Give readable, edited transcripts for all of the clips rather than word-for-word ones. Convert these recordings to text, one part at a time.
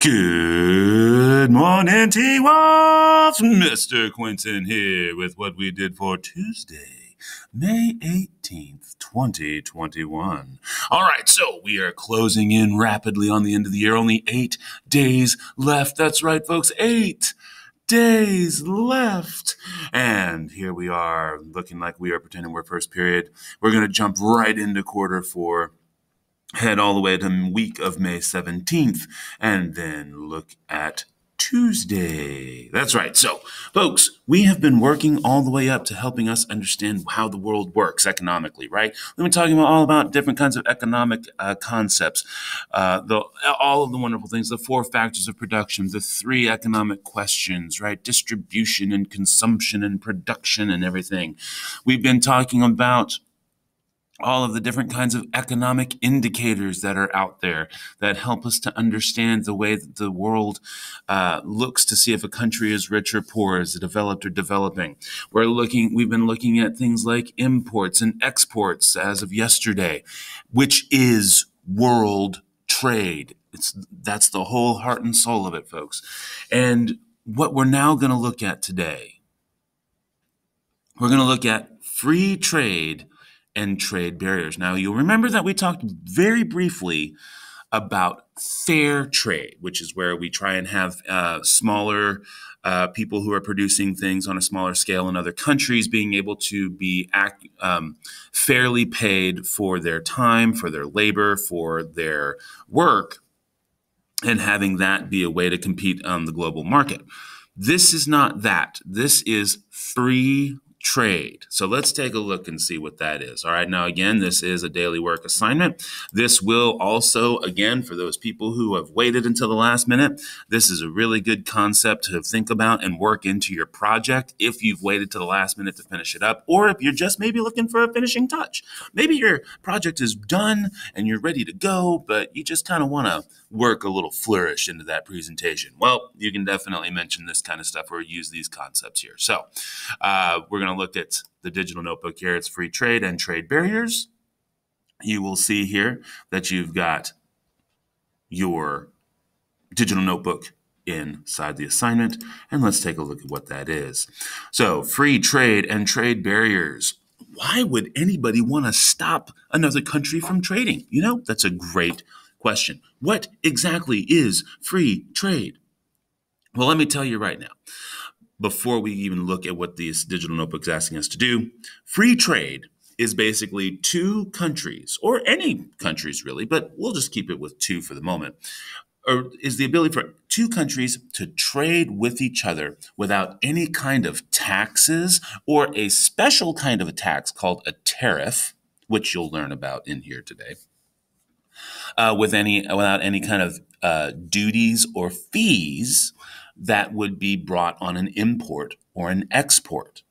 Good morning, T-Wolves. Mr. Quinton here with what we did for Tuesday, May 18th, 2021. All right, so we are closing in rapidly on the end of the year. Only 8 days left. That's right, folks, 8 days left. And here we are looking like we are pretending we're first period. We're going to jump right into quarter four. Head all the way to week of May 17th, and then look at Tuesday. That's right. So, folks, we have been working all the way up to helping us understand how the world works economically, right? We've been talking all about different kinds of economic concepts, all of the wonderful things, the 4 factors of production, the 3 economic questions, right? Distribution and consumption and production and everything. We've been talking about all of the different kinds of economic indicators that are out there that help us to understand the way that the world looks to see if a country is rich or poor, is it developed or developing. We've been looking at things like imports and exports as of yesterday, which is world trade. That's the whole heart and soul of it, folks. And what we're now going to look at today, we're going to look at free trade and trade barriers. Now, you'll remember that we talked very briefly about fair trade, which is where we try and have smaller people who are producing things on a smaller scale in other countries being able to be fairly paid for their time, for their labor, for their work, and having that be a way to compete on the global market. This is not that. This is free trade. So let's take a look and see what that is. All right. Now, again, this is a daily work assignment. This will also, again, for those people who have waited until the last minute, this is a really good concept to think about and work into your project if you've waited to the last minute to finish it up, or if you're just maybe looking for a finishing touch. Maybe your project is done and you're ready to go, but you just kind of want to work a little flourish into that presentation. Well, you can definitely mention this kind of stuff or use these concepts here. So we're going to look at the digital notebook here. It's free trade and trade barriers. You will see here that you've got your digital notebook inside the assignment. And let's take a look at what that is. So free trade and trade barriers. Why would anybody want to stop another country from trading? You know, that's a great question. What exactly is free trade? Well, let me tell you right now. Before we even look at what this digital notebook is asking us to do, free trade is basically 2 countries, or any countries really, but we'll just keep it with 2 for the moment, or is the ability for 2 countries to trade with each other without any kind of taxes or a special kind of a tax called a tariff, which you'll learn about in here today, without any kind of duties or fees that would be brought on an import or an export.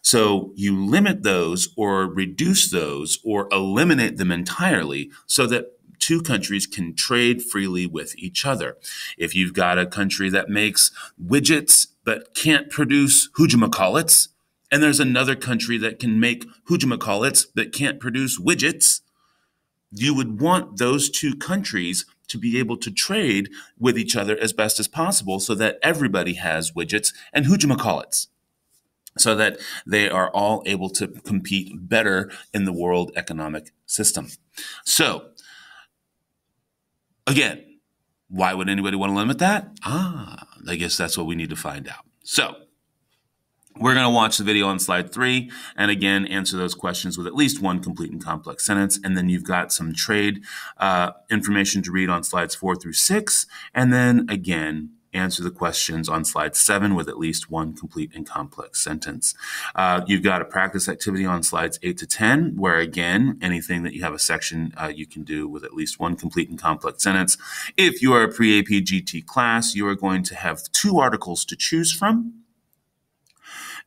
So you limit those or reduce those or eliminate them entirely so that 2 countries can trade freely with each other. If you've got a country that makes widgets but can't produce whatchamacallits, and there's another country that can make whatchamacallits but can't produce widgets, you would want those 2 countries to be able to trade with each other as best as possible so that everybody has widgets and whatchamacallits, so that they are all able to compete better in the world economic system. So, again, why would anybody want to limit that? I guess that's what we need to find out. So, we're going to watch the video on slide 3 and again answer those questions with at least 1 complete and complex sentence. And then you've got some trade information to read on slides 4 through 6. And then again, answer the questions on slide 7 with at least 1 complete and complex sentence. You've got a practice activity on slides 8 to 10, where again, anything that you have a section you can do with at least 1 complete and complex sentence. If you are a pre-AP GT class, you are going to have 2 articles to choose from.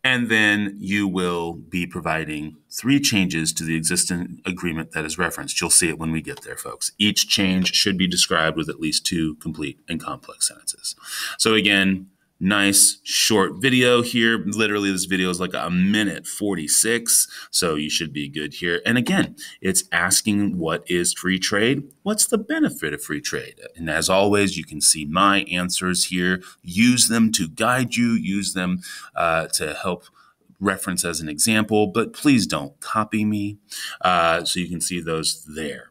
And then you will be providing 3 changes to the existing agreement that is referenced. You'll see it when we get there, folks. Each change should be described with at least 2 complete and complex sentences. So again, nice short video here. Literally, this video is like a minute 46, so you should be good here. And again, it's asking what is free trade? What's the benefit of free trade? And as always, you can see my answers here. Use them to guide you. Use them to help reference as an example, but please don't copy me. So you can see those there.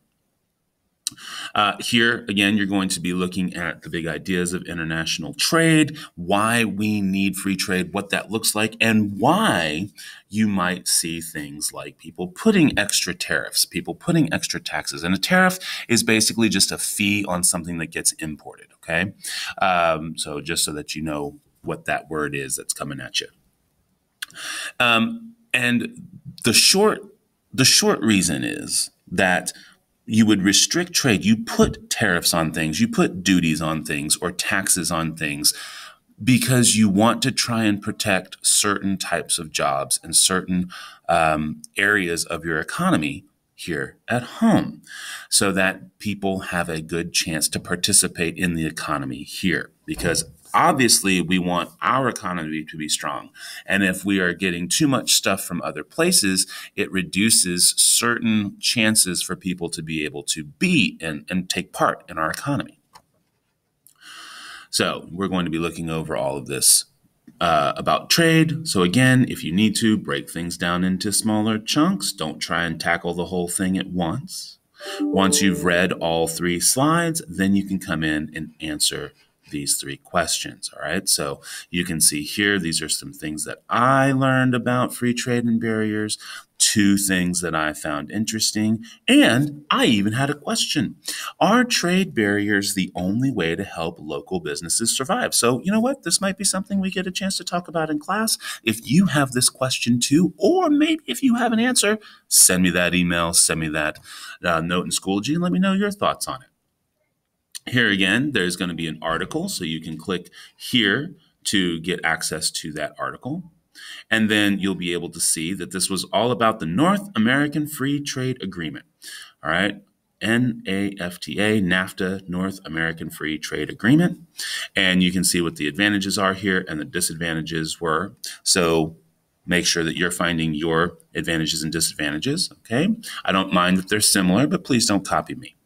Here, again, you're going to be looking at the big ideas of international trade, why we need free trade, what that looks like, and why you might see things like people putting extra tariffs, people putting extra taxes. And a tariff is basically just a fee on something that gets imported, okay? So just so that you know what that word is that's coming at you. And the short reason is that you would restrict trade. You put tariffs on things, you put duties on things or taxes on things because you want to try and protect certain types of jobs and certain areas of your economy here at home so that people have a good chance to participate in the economy here, because obviously we want our economy to be strong. And if we are getting too much stuff from other places, it reduces certain chances for people to be able to be and take part in our economy. So we're going to be looking over all of this about trade. So again, if you need to, break things down into smaller chunks. Don't try and tackle the whole thing at once. Once you've read all 3 slides, then you can come in and answer these 3 questions. All right. So you can see here, these are some things that I learned about free trade and barriers, 2 things that I found interesting, and I even had a question. Are trade barriers the only way to help local businesses survive? So you know what? This might be something we get a chance to talk about in class. If you have this question too, or maybe if you have an answer, send me that email, send me that note in Schoology, and let me know your thoughts on it. Here again, there's going to be an article, so you can click here to get access to that article. And then you'll be able to see that this was all about the North American Free Trade Agreement. All right. NAFTA, NAFTA, North American Free Trade Agreement. And you can see what the advantages are here and the disadvantages were. So make sure that you're finding your advantages and disadvantages. Okay. I don't mind if they're similar, but please don't copy me.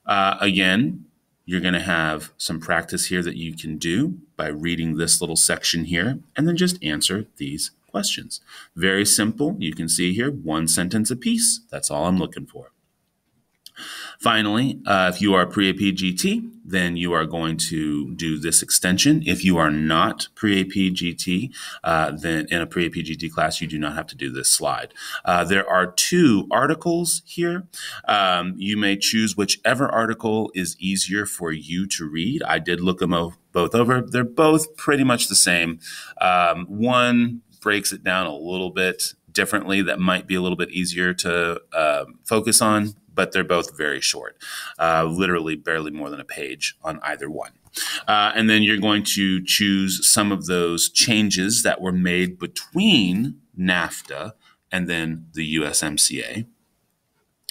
Again, you're going to have some practice here that you can do by reading this little section here and then just answer these questions. Very simple. You can see here 1 sentence apiece. That's all I'm looking for. Finally, if you are PreAP GT, then you are going to do this extension. If you are not PreAP GT, then in a PreAP GT class, you do not have to do this slide. There are 2 articles here. You may choose whichever article is easier for you to read. I did look them both over. They're both pretty much the same. One breaks it down a little bit differently that might be a little bit easier to focus on, but they're both very short, literally barely more than a page on either one. And then you're going to choose some of those changes that were made between NAFTA and then the USMCA.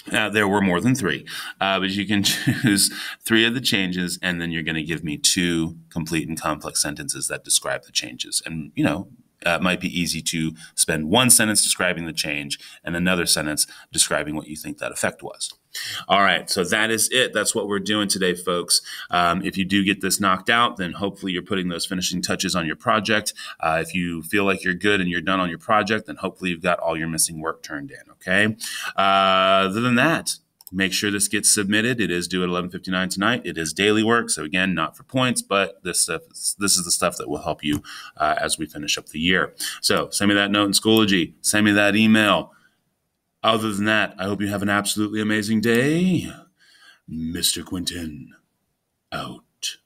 There were more than 3, but you can choose 3 of the changes, and then you're going to give me 2 complete and complex sentences that describe the changes. And, you know, it might be easy to spend 1 sentence describing the change and another sentence describing what you think that effect was. All right, so that is it. That's what we're doing today, folks. If you do get this knocked out, then hopefully you're putting those finishing touches on your project. If you feel like you're good and you're done on your project, then hopefully you've got all your missing work turned in, okay? Other than that, make sure this gets submitted. It is due at 11:59 tonight. It is daily work, so again, not for points, but this is the stuff that will help you as we finish up the year. So send me that note in Schoology. Send me that email. Other than that, I hope you have an absolutely amazing day. Mr. Quinton, out.